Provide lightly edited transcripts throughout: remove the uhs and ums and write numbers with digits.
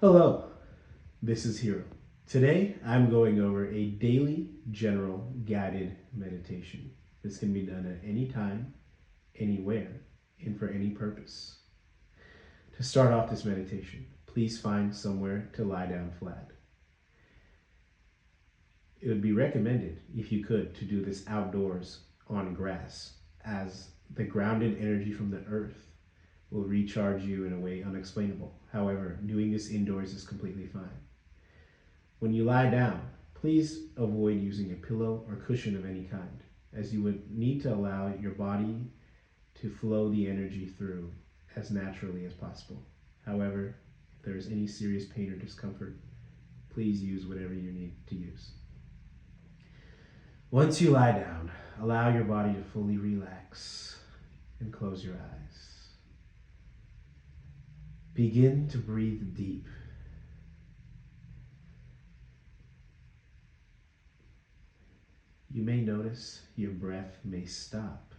Hello, this is Hero. Today I'm going over a daily general guided meditation. This can be done at any time, anywhere, and for any purpose. To start off this meditation, please find somewhere to lie down flat. It would be recommended, if you could, to do this outdoors on grass, as the grounded energy from the earth will recharge you in a way unexplainable. However, doing this indoors is completely fine. When you lie down, please avoid using a pillow or cushion of any kind, as you would need to allow your body to flow the energy through as naturally as possible. However, if there is any serious pain or discomfort, please use whatever you need to use. Once you lie down, allow your body to fully relax and close your eyes. Begin to breathe deep. You may notice your breath may stop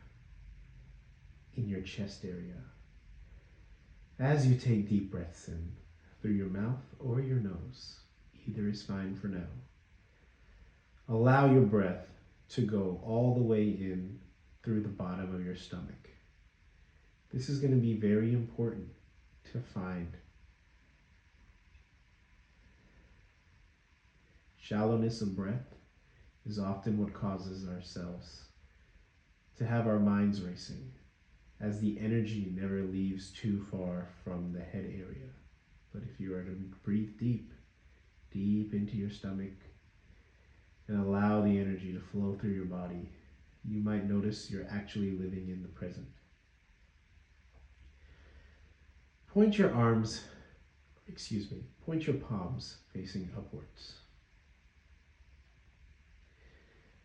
in your chest area as you take deep breaths in through your mouth or your nose. Either is fine for now. Allow your breath to go all the way in through the bottom of your stomach. This is going to be very important to find. Shallowness of breath is often what causes ourselves to have our minds racing, as the energy never leaves too far from the head area. But if you are to breathe deep, deep into your stomach, and allow the energy to flow through your body, you might notice you're actually living in the present. Point your palms facing upwards.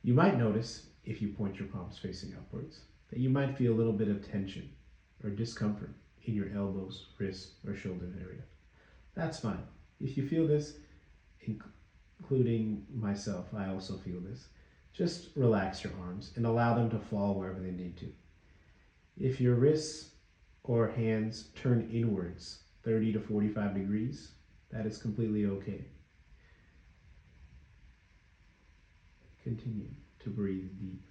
You might notice, if you point your palms facing upwards, that you might feel a little bit of tension or discomfort in your elbows, wrists, or shoulder area. That's fine. If you feel this, including myself, I also feel this, just relax your arms and allow them to fall wherever they need to. If your wrists or hands turn inwards 30 to 45 degrees, that is completely okay. Continue to breathe deep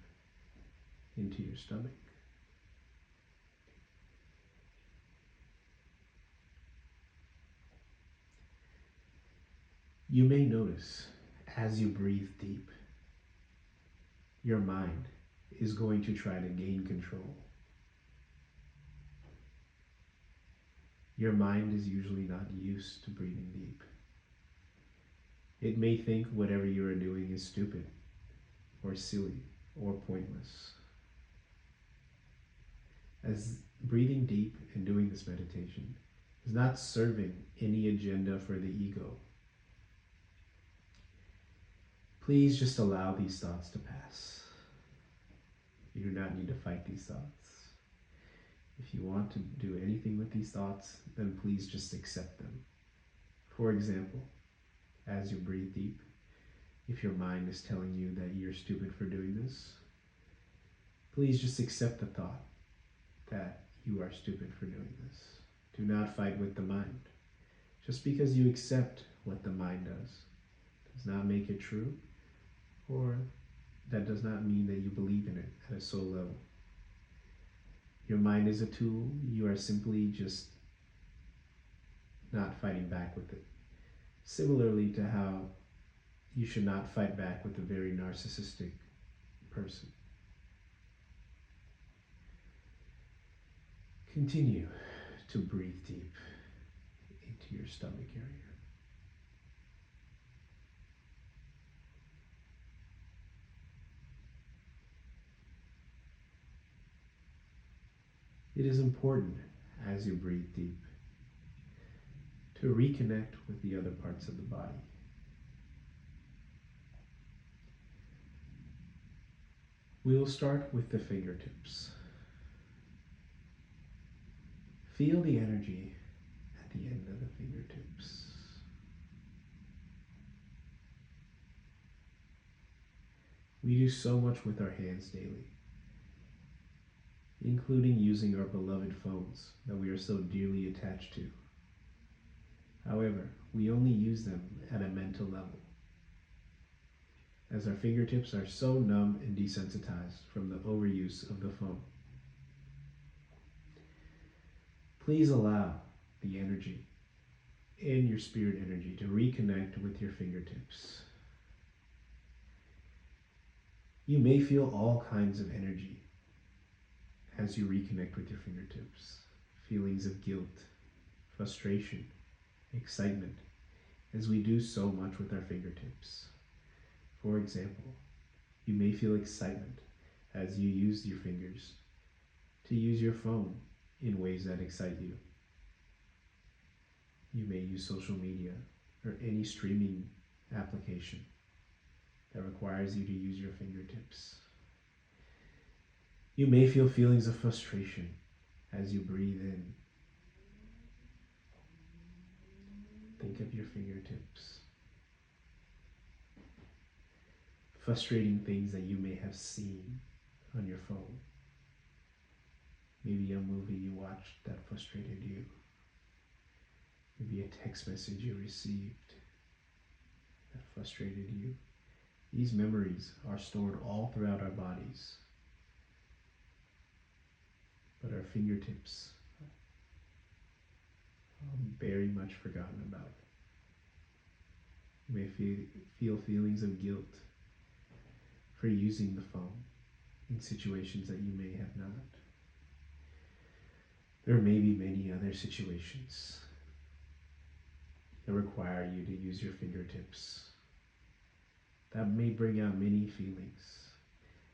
into your stomach. You may notice as you breathe deep, your mind is going to try to gain control. Your mind is usually not used to breathing deep. It may think whatever you are doing is stupid, or silly, or pointless. As breathing deep and doing this meditation is not serving any agenda for the ego, please just allow these thoughts to pass. You do not need to fight these thoughts. If you want to do anything with these thoughts, then please just accept them. For example, as you breathe deep, if your mind is telling you that you're stupid for doing this, please just accept the thought that you are stupid for doing this. Do not fight with the mind. Just because you accept what the mind does not make it true, or that does not mean that you believe in it at a soul level. Your mind is a tool. You are simply just not fighting back with it. Similarly to how you should not fight back with a very narcissistic person. Continue to breathe deep into your stomach area. It is important, as you breathe deep, to reconnect with the other parts of the body. We will start with the fingertips. Feel the energy at the end of the fingertips. We do so much with our hands daily, including using our beloved phones that we are so dearly attached to. However, we only use them at a mental level, as our fingertips are so numb and desensitized from the overuse of the phone. Please allow the energy and your spirit energy to reconnect with your fingertips. You may feel all kinds of energy as you reconnect with your fingertips. Feelings of guilt, frustration, excitement, as we do so much with our fingertips. For example, you may feel excitement as you use your fingers to use your phone in ways that excite you. You may use social media or any streaming application that requires you to use your fingertips. You may feel feelings of frustration as you breathe in. Think of your fingertips. Frustrating things that you may have seen on your phone. Maybe a movie you watched that frustrated you. Maybe a text message you received that frustrated you. These memories are stored all throughout our bodies, but our fingertips are very much forgotten about. You may feel feelings of guilt for using the phone in situations that you may have not. There may be many other situations that require you to use your fingertips. That may bring out many feelings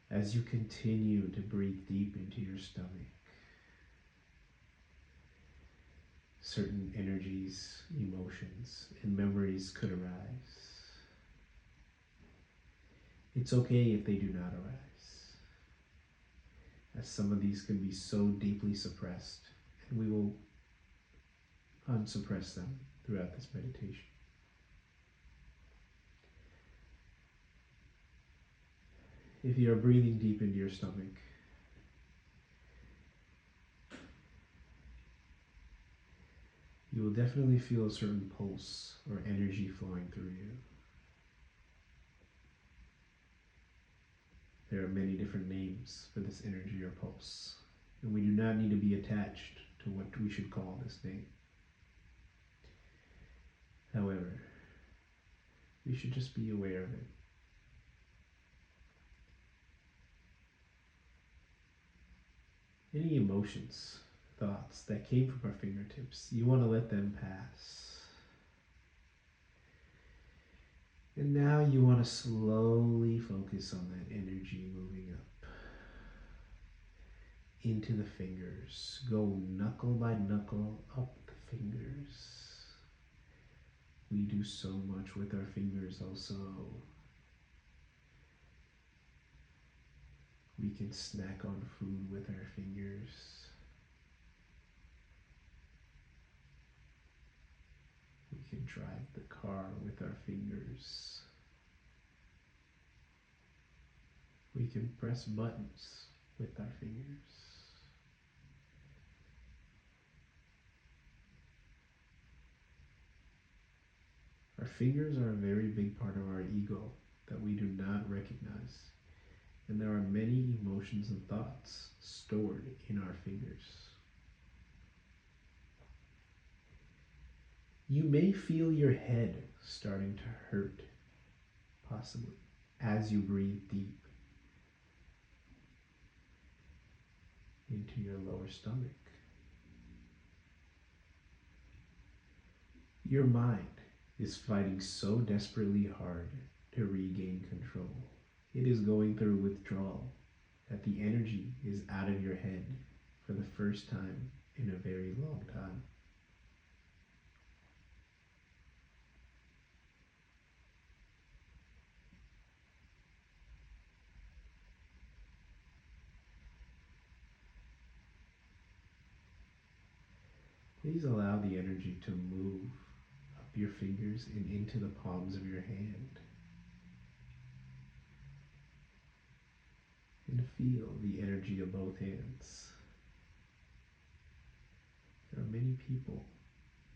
as you continue to breathe deep into your stomach. Certain energies, emotions, and memories could arise. It's okay if they do not arise, as some of these can be so deeply suppressed, and we will unsuppress them throughout this meditation. If you are breathing deep into your stomach, you will definitely feel a certain pulse or energy flowing through you. There are many different names for this energy or pulse, and we do not need to be attached to what we should call this name. However, we should just be aware of it. Any emotions, thoughts that came from our fingertips, you want to let them pass. And now you want to slowly focus on that energy moving up into the fingers. Go knuckle by knuckle up the fingers. We do so much with our fingers also. We can snack on food with our fingers. We can drive the car with our fingers. We can press buttons with our fingers. Our fingers are a very big part of our ego that we do not recognize. And there are many emotions and thoughts stored in our fingers. You may feel your head starting to hurt, possibly, as you breathe deep into your lower stomach. Your mind is fighting so desperately hard to regain control. It is going through withdrawal that the energy is out of your head for the first time in a very long time. Please allow the energy to move up your fingers and into the palms of your hand. And feel the energy of both hands. There are many people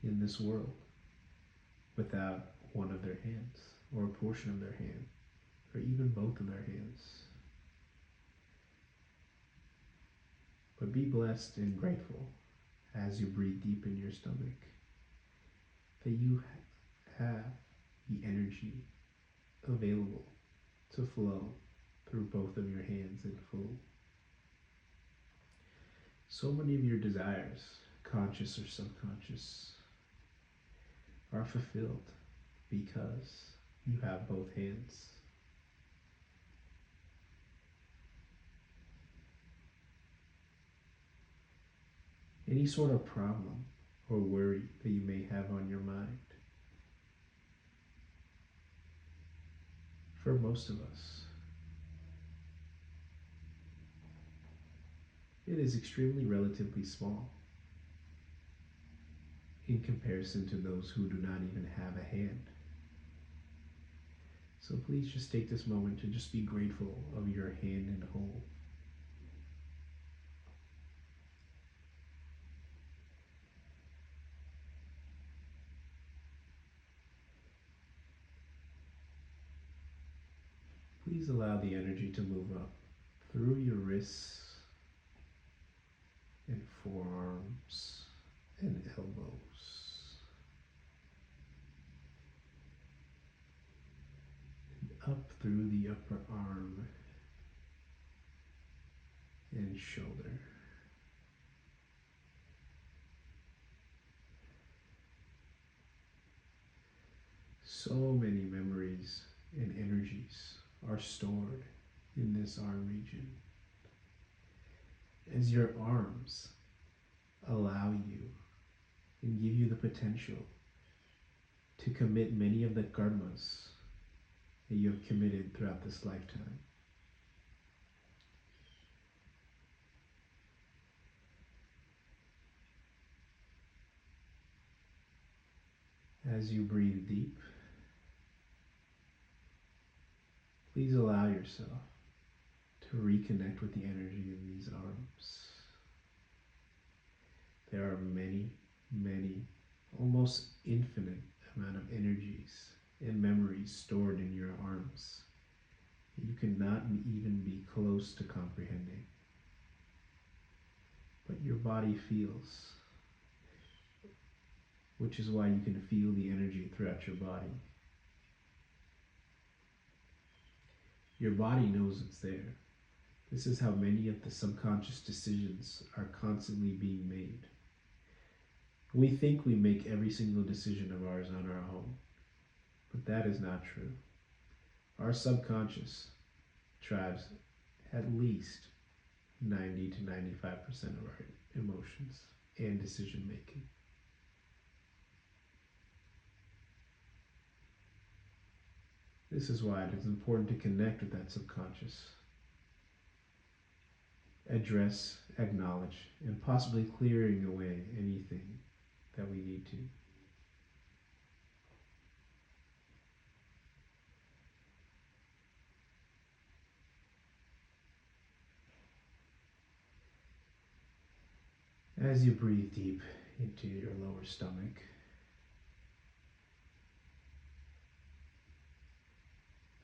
in this world without one of their hands, or a portion of their hand, or even both of their hands. But be blessed and grateful as you breathe deep in your stomach that you have the energy available to flow through both of your hands in full. So many of your desires, conscious or subconscious, are fulfilled because you have both hands. Any sort of problem or worry that you may have on your mind, for most of us, it is extremely relatively small in comparison to those who do not even have a hand. So please just take this moment to just be grateful of your hand and whole. Please allow the energy to move up through your wrists and forearms and elbows, and up through the upper arm and shoulder. So many memories and energies are stored in this arm region, as your arms allow you and give you the potential to commit many of the karmas that you have committed throughout this lifetime. As you breathe deep, please allow yourself to reconnect with the energy in these arms. There are many, many, almost infinite amount of energies and memories stored in your arms that you cannot even be close to comprehending. But your body feels, which is why you can feel the energy throughout your body. Your body knows it's there. This is how many of the subconscious decisions are constantly being made. We think we make every single decision of ours on our own, but that is not true. Our subconscious drives at least 90 to 95% of our emotions and decision making. This is why it is important to connect with that subconscious, address, acknowledge, and possibly clearing away anything that we need to. As you breathe deep into your lower stomach,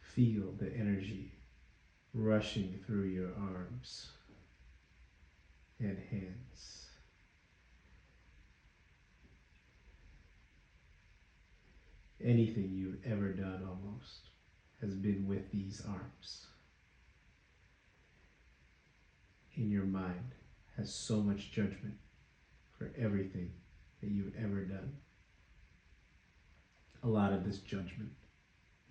feel the energy rushing through your arms and hands. Anything you've ever done almost has been with these arms. In your mind has so much judgment for everything that you've ever done. A lot of this judgment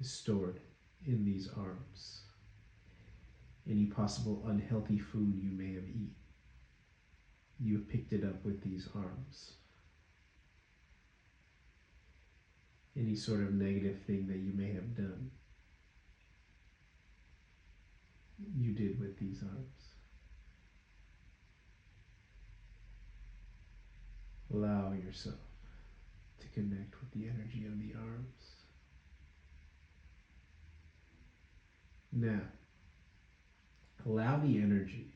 is stored in these arms. Any possible unhealthy food you may have eaten, you have picked it up with these arms. Any sort of negative thing that you may have done, you did with these arms. Allow yourself to connect with the energy of the arms. Now, allow the energy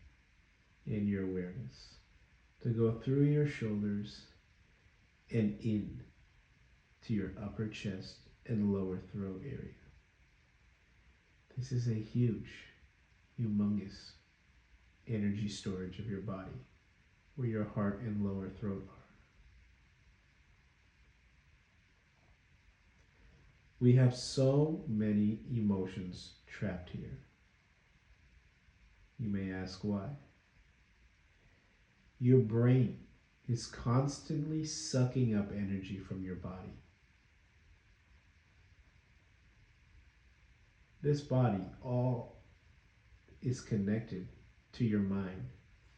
in your awareness to go through your shoulders and in to your upper chest and lower throat area. This is a huge, humongous energy storage of your body, where your heart and lower throat are. We have so many emotions trapped here. You may ask why. Your brain is constantly sucking up energy from your body. This body all is connected to your mind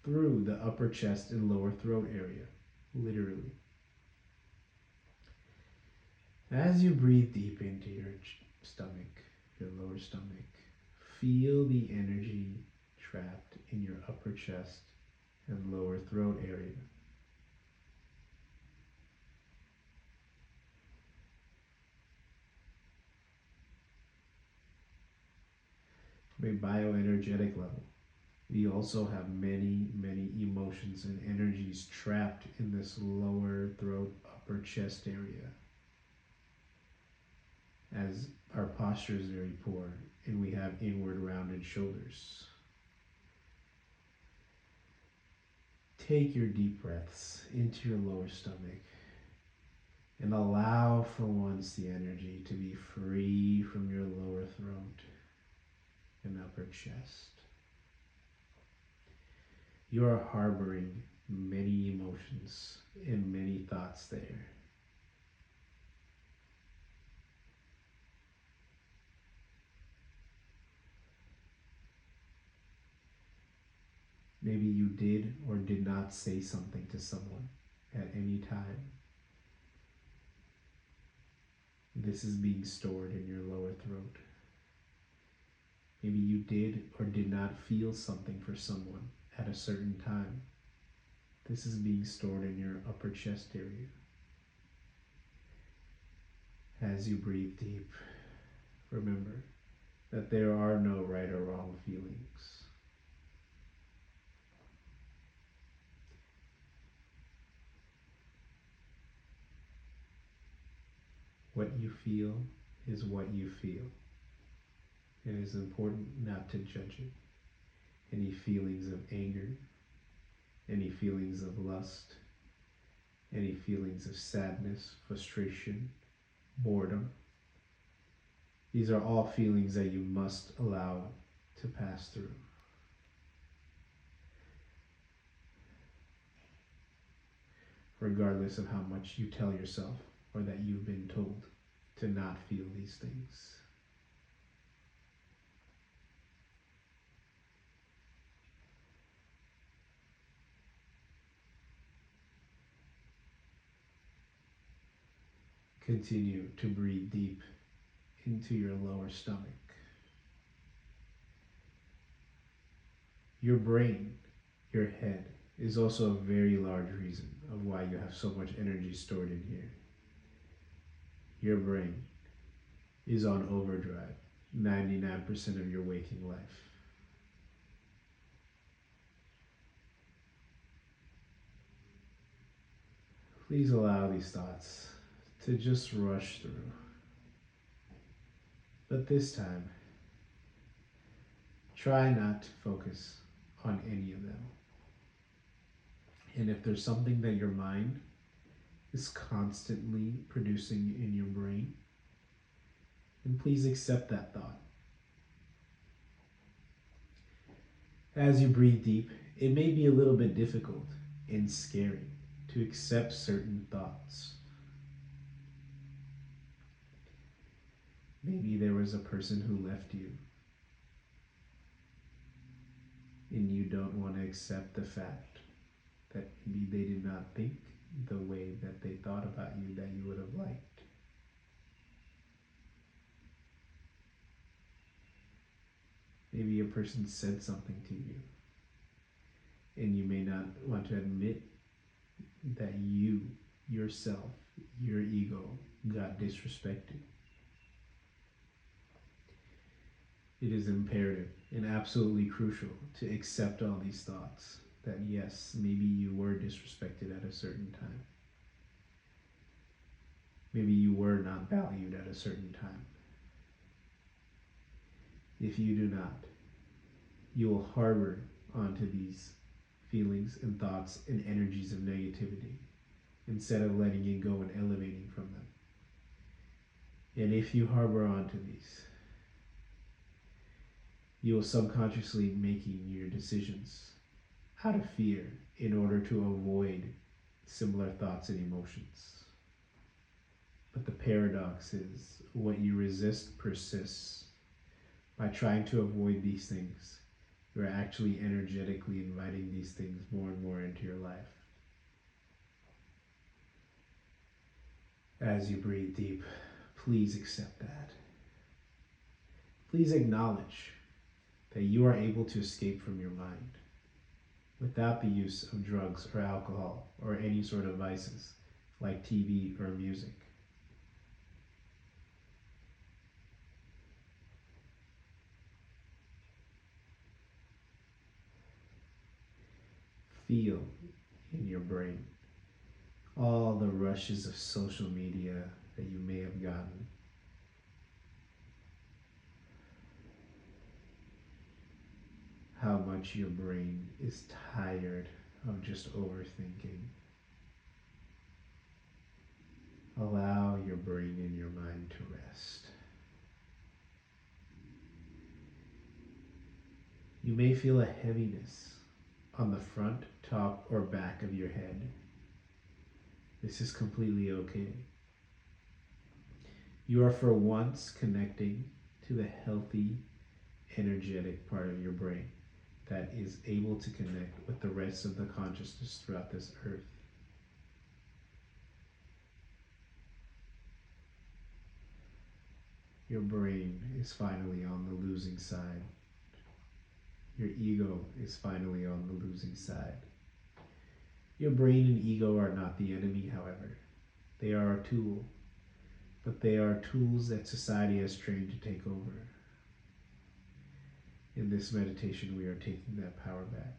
through the upper chest and lower throat area, literally. As you breathe deep into your stomach, your lower stomach, feel the energy trapped in your upper chest and lower throat area. From a bioenergetic level, we also have many, many emotions and energies trapped in this lower throat, upper chest area. As our posture is very poor and we have inward rounded shoulders. Take your deep breaths into your lower stomach and allow for once the energy to be free from your lower throat and upper chest. You are harboring many emotions and many thoughts there. Maybe you did or did not say something to someone at any time. This is being stored in your lower throat. Maybe you did or did not feel something for someone at a certain time. This is being stored in your upper chest area. As you breathe deep, remember that there are no right or wrong feelings. What you feel is what you feel. It is important not to judge it. Any feelings of anger, any feelings of lust, any feelings of sadness, frustration, boredom. These are all feelings that you must allow to pass through. Regardless of how much you tell yourself or that you've been told to not feel these things. Continue to breathe deep into your lower stomach. Your brain, your head, is also a very large reason of why you have so much energy stored in here. Your brain is on overdrive 99% of your waking life. Please allow these thoughts to just rush through. But this time, try not to focus on any of them. And if there's something that your mind is constantly producing in your brain, then please accept that thought. As you breathe deep, it may be a little bit difficult and scary to accept certain thoughts. Maybe there was a person who left you, and you don't want to accept the fact that maybe they did not think the way that they thought about you that you would have liked. Maybe a person said something to you, and you may not want to admit that you, yourself, your ego, got disrespected. It is imperative and absolutely crucial to accept all these thoughts that yes, maybe you were disrespected at a certain time. Maybe you were not valued at a certain time. If you do not, you will harbor onto these feelings and thoughts and energies of negativity instead of letting it go and elevating from them. And if you harbor onto these, you will subconsciously making your decisions out of fear in order to avoid similar thoughts and emotions. But the paradox is what you resist persists. By trying to avoid these things, you're actually energetically inviting these things more and more into your life. As you breathe deep, please accept that. Please acknowledge that you are able to escape from your mind without the use of drugs or alcohol or any sort of vices like TV or music. Feel in your brain all the rushes of social media that you may have gotten. How much your brain is tired of just overthinking. Allow your brain and your mind to rest. You may feel a heaviness on the front, top, or back of your head. This is completely okay. You are for once connecting to the healthy, energetic part of your brain that is able to connect with the rest of the consciousness throughout this earth. Your brain is finally on the losing side. Your ego is finally on the losing side. Your brain and ego are not the enemy, however. They are a tool, but they are tools that society has trained to take over. In this meditation, we are taking that power back.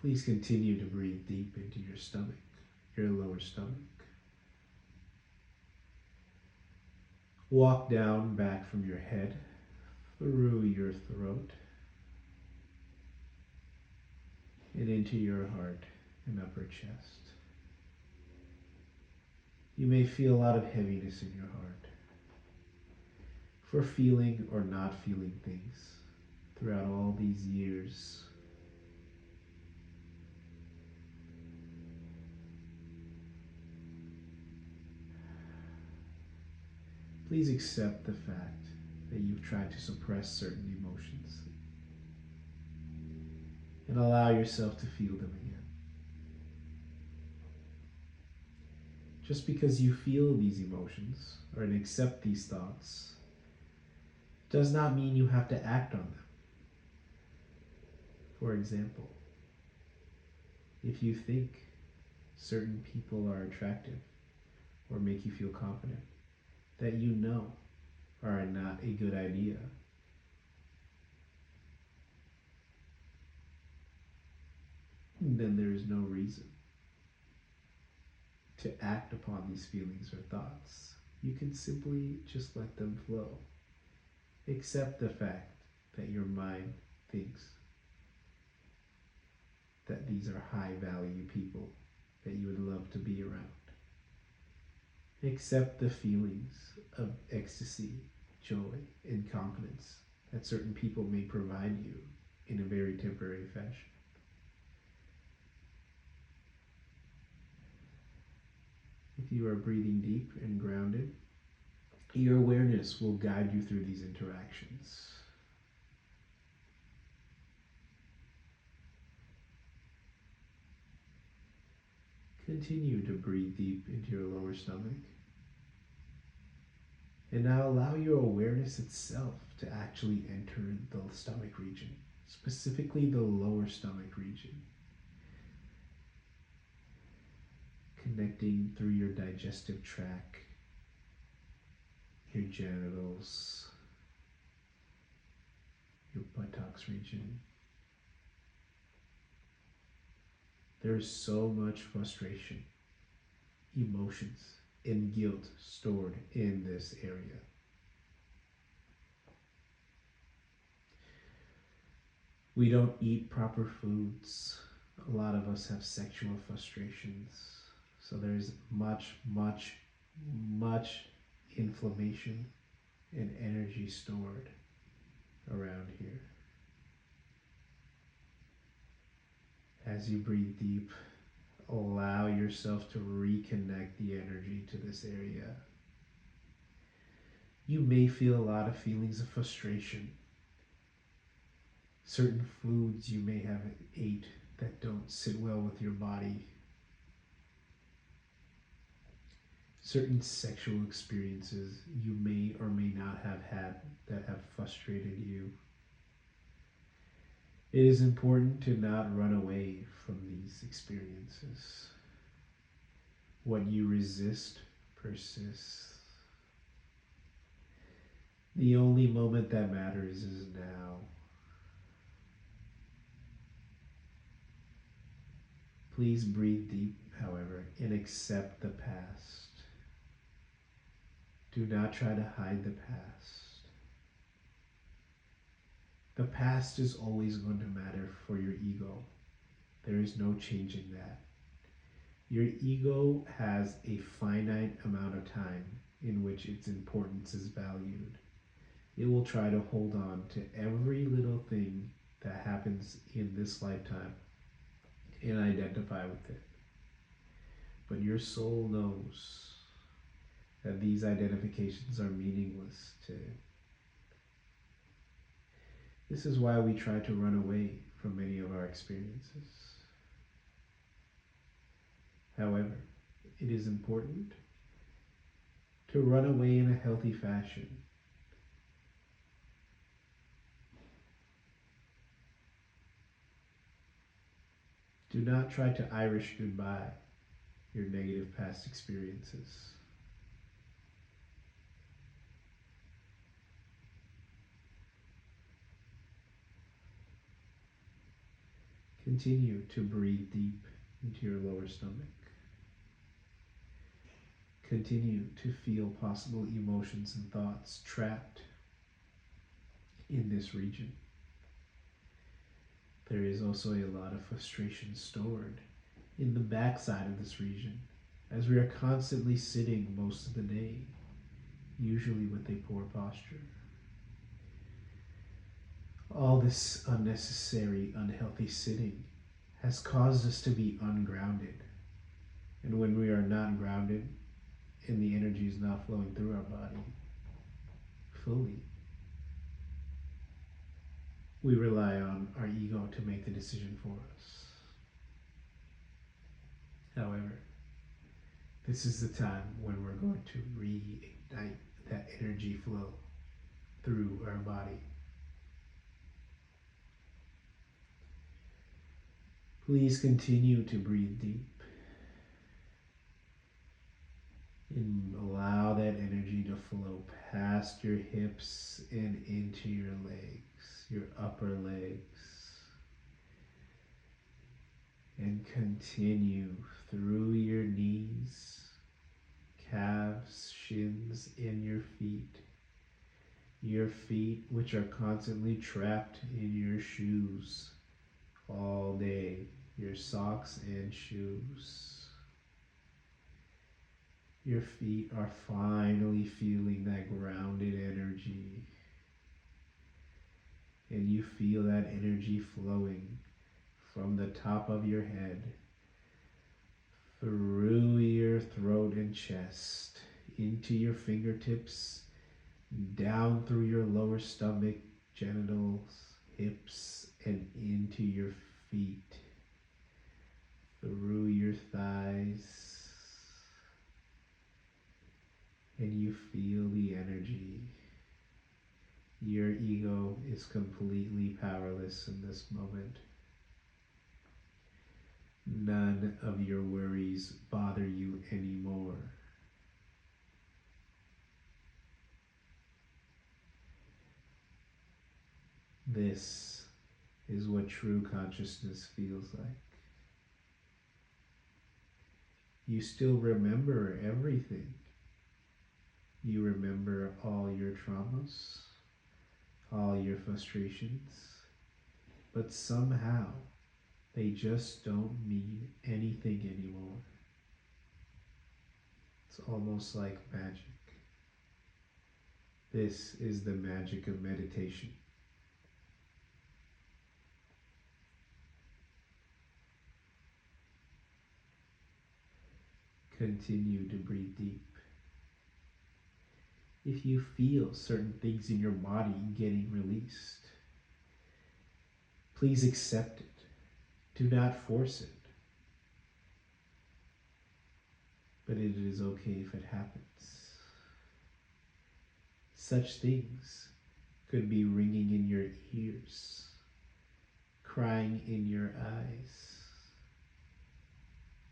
Please continue to breathe deep into your stomach, your lower stomach. Walk down back from your head, through your throat, and into your heart and upper chest. You may feel a lot of heaviness in your heart for feeling or not feeling things throughout all these years. Please accept the fact that you've tried to suppress certain emotions and allow yourself to feel them again. Just because you feel these emotions or accept these thoughts does not mean you have to act on them. For example, if you think certain people are attractive or make you feel confident, that you know are not a good idea, then there is no reason to act upon these feelings or thoughts. You can simply just let them flow. Accept the fact that your mind thinks that these are high value people that you would love to be around. Accept the feelings of ecstasy, joy, and confidence that certain people may provide you in a very temporary fashion. If you are breathing deep and grounded, your awareness will guide you through these interactions. Continue to breathe deep into your lower stomach. And now allow your awareness itself to actually enter the stomach region, specifically the lower stomach region, connecting through your digestive tract, your genitals, your buttocks region. There's so much frustration emotions and guilt stored in this area. We don't eat proper foods. A lot of us have sexual frustrations. So there's much inflammation and energy stored around here. As you breathe deep, allow yourself to reconnect the energy to this area. You may feel a lot of feelings of frustration. Certain foods you may have ate that don't sit well with your body. Certain sexual experiences you may or may not have had that have frustrated you. It is important to not run away from these experiences. What you resist persists. The only moment that matters is now. Please breathe deep, however, and accept the past. Do not try to hide the past. The past is always going to matter for your ego. There is no changing that. Your ego has a finite amount of time in which its importance is valued. It will try to hold on to every little thing that happens in this lifetime and identify with it. But your soul knows that these identifications are meaningless to it. This is why we try to run away from many of our experiences. However, it is important to run away in a healthy fashion. Do not try to Irish goodbye your negative past experiences. Continue to breathe deep into your lower stomach. Continue to feel possible emotions and thoughts trapped in this region. There is also a lot of frustration stored in the backside of this region, as we are constantly sitting most of the day, usually with a poor posture. All this unnecessary, unhealthy sitting has caused us to be ungrounded. And when we are not grounded and the energy is not flowing through our body fully, we rely on our ego to make the decision for us. However, this is the time when we're going to reignite that energy flow through our body. Please continue to breathe deep and allow that energy to flow past your hips and into your legs, your upper legs, and continue through your knees, calves, shins, and your feet. Your feet, which are constantly trapped in your shoes all day, your socks and shoes. Your feet are finally feeling that grounded energy. And you feel that energy flowing from the top of your head, through your throat and chest, into your fingertips, down through your lower stomach, genitals, hips, and into your feet, through your thighs. And you feel the energy. Your ego is completely powerless in this moment. None of your worries bother you anymore. This is what true consciousness feels like. You still remember everything. You remember all your traumas, all your frustrations, but somehow they just don't mean anything anymore. It's almost like magic. This is the magic of meditation. Continue to breathe deep. If you feel certain things in your body getting released, please accept it. Do not force it. But it is okay if it happens. Such things could be ringing in your ears, crying in your eyes,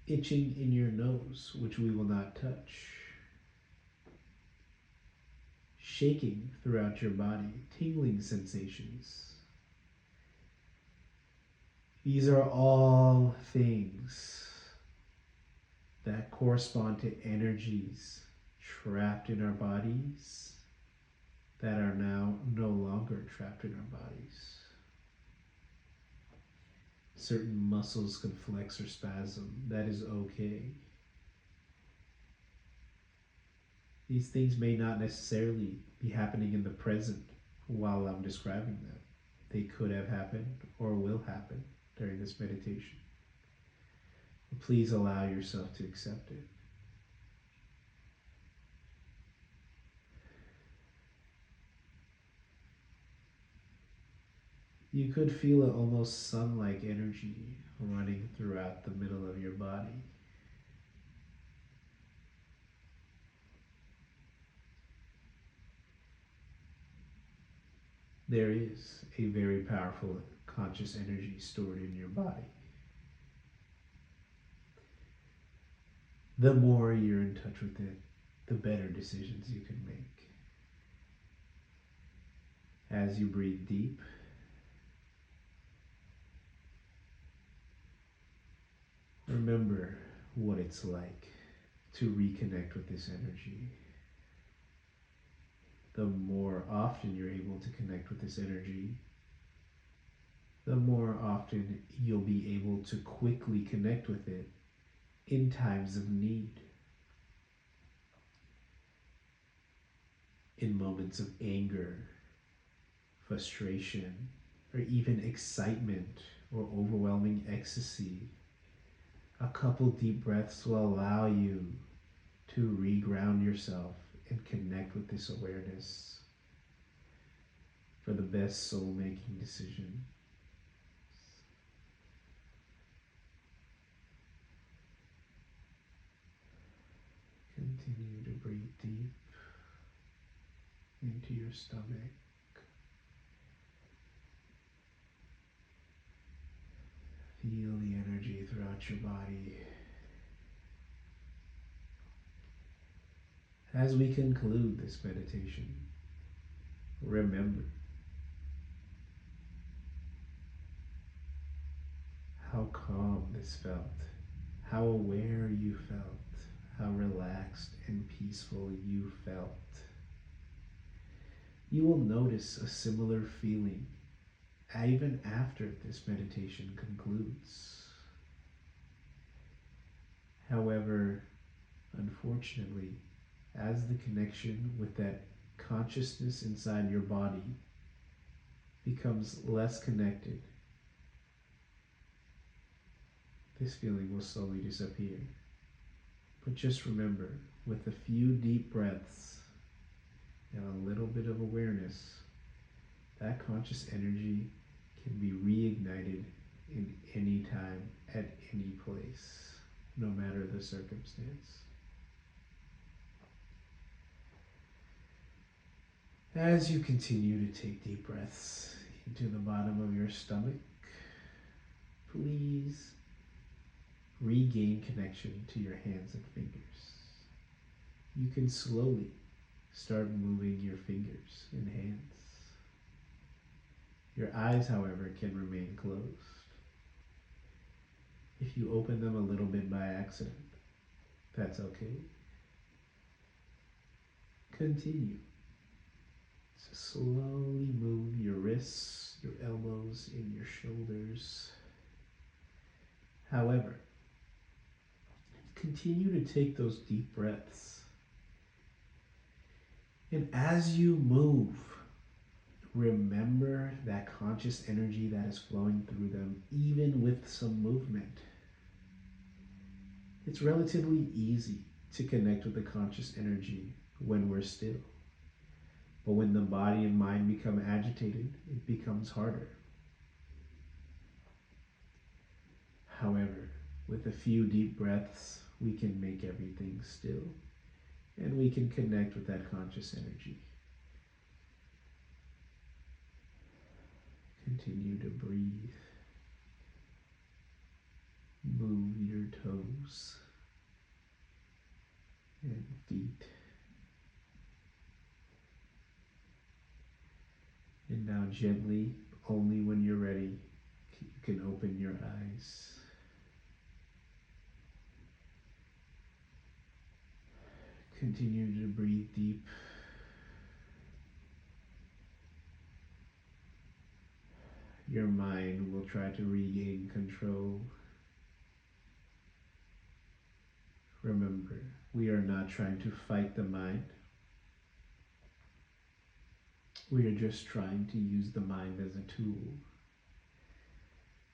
itching in your nose, which we will not touch, shaking throughout your body, tingling sensations. These are all things that correspond to energies trapped in our bodies that are now no longer trapped in our bodies. Certain muscles can flex or spasm. That is okay. These things may not necessarily be happening in the present while I'm describing them. They could have happened or will happen during this meditation. But please allow yourself to accept it. You could feel an almost sun-like energy running throughout the middle of your body. There is a very powerful conscious energy stored in your body. The more you're in touch with it, the better decisions you can make. As you breathe deep, remember what it's like to reconnect with this energy. The more often you're able to connect with this energy, the more often you'll be able to quickly connect with it in times of need. In moments of anger, frustration, or even excitement or overwhelming ecstasy, a couple deep breaths will allow you to reground yourself and connect with this awareness for the best soul-making decision. Continue to breathe deep into your stomach. Feel the energy throughout your body. As we conclude this meditation, remember how calm this felt, how aware you felt, how relaxed and peaceful you felt. You will notice a similar feeling even after this meditation concludes. However, unfortunately, as the connection with that consciousness inside your body becomes less connected, this feeling will slowly disappear. But just remember, with a few deep breaths and a little bit of awareness, that conscious energy can be reignited in any time, at any place, no matter the circumstance. As you continue to take deep breaths into the bottom of your stomach, please regain connection to your hands and fingers. You can slowly start moving your fingers and hands. Your eyes, however, can remain closed. If you open them a little bit by accident, That's okay. Continue to slowly move your wrists, your elbows, and your shoulders. However, continue to take those deep breaths. And as you move, remember that conscious energy that is flowing through them, even with some movement. It's relatively easy to connect with the conscious energy when we're still. But when the body and mind become agitated, it becomes harder. However, with a few deep breaths, we can make everything still, and we can connect with that conscious energy. Continue to breathe. Move your toes and feet. And now gently, only when you're ready, you can open your eyes. Continue to breathe deep. Your mind will try to regain control. Remember, we are not trying to fight the mind. We are just trying to use the mind as a tool.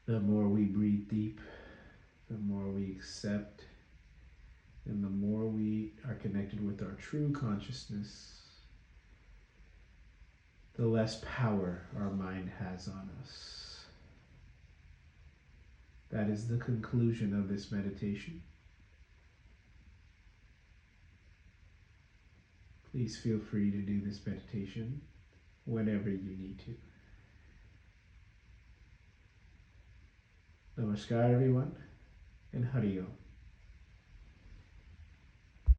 The more we breathe deep, the more we accept, and the more we are connected with our true consciousness, the less power our mind has on us. That is the conclusion of this meditation. Please feel free to do this meditation whenever you need to. Namaskar everyone, and Hari Om.